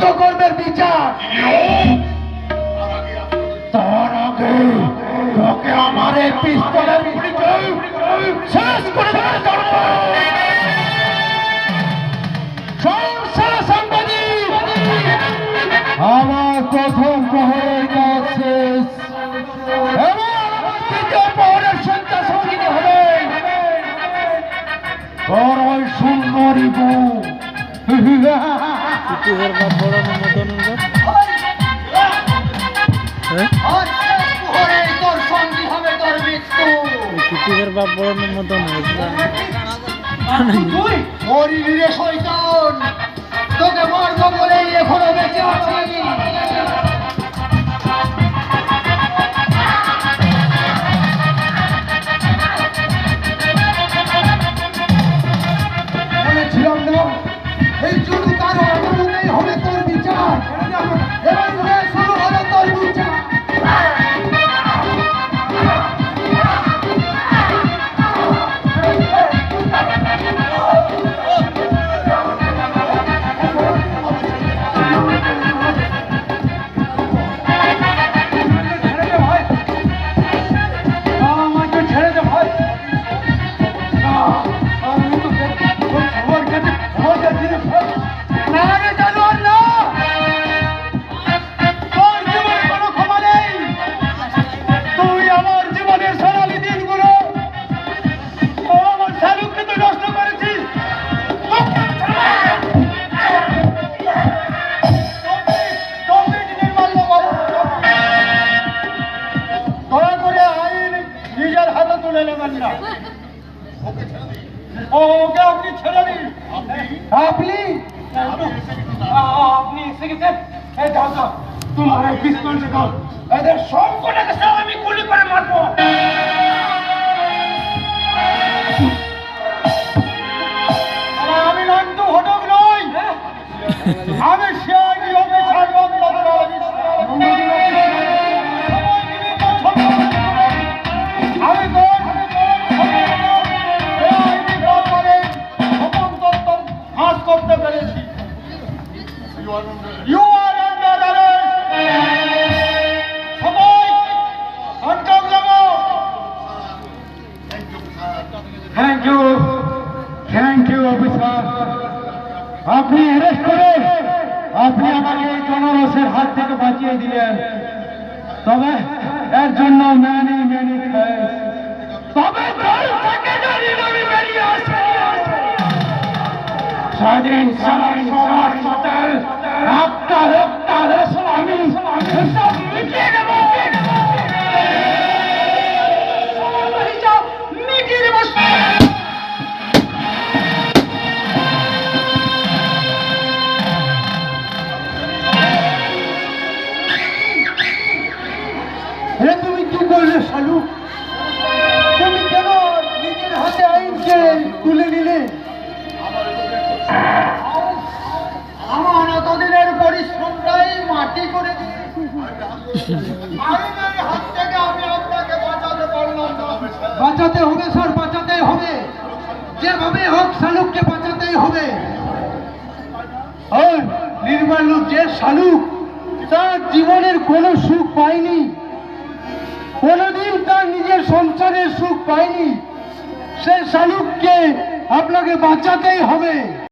কৃতকর্মের বিচার। তার আগে তোকে আমার এই পিস্তলের গুলিতে শেষ করে দেওয়ার জন্য আমার প্রথম প্রহরের কাজ শেষ। দ্বিতীয় প্রহরের সংখ্যা সঙ্গিনী হবে বড়ই সুন্দরী বউ। কুকুরের বাপ বড় মতন কুকুরের বাপ বড় মতন তোকে মারবো বলেই এখনো বেঁচে আছি। বলেছিলাম না এই যুগ তার আন্দোলনেই হবে তোর বিচার। এবার শুরু হলো তোর বিচার। ওকে আপনি ছেড়ে দিন। আপনি এসে গেছেন। তোমার এই পিস্তল দেখো, এদের সবকটাকে সব আমি গুলি করে মারবো। আমি নন্দু ঘটক নই, আমি সিআইডি অফিসার নন্দলাল আমি করতে পেরেছি। You are under arrest. সবাই আটক লাগাও। Thank you officer. আপনি অ্যারেস্ট করে আপনি আমাকে এই জনরসের হাত থেকে বাঁচিয়ে দিলেন। তবে এর জন্য ম্যানি থ্যাঙ্কস। তবে জেল থেকে যদি আমি বেরিয়ে আসি স্বাধীন সবার সাথে একটা আমি সব মিটিয়ে দেবো। মিটিয়ে দেবো। তুমি কি করলে শালু? তুমি কেন নিজের হাতে আইনকে তুলে নিলে? আমার এতদিনের পরিশ্রমটাই মাটি করে হাত থেকে আমি আপনাকে বাঁচাতে পারলাম না। বাঁচাতে হবে স্যার, বাঁচাতে হবে। যেভাবে হোক শালুককে বাঁচাতেই হবে। নির্মল যে শালুক তার জীবনের কোনো সুখ পায়নি, কোনোদিন তার নিজের সংসারের সুখ পায়নি, সে শালুককে আপনাকে বাঁচাতেই হবে।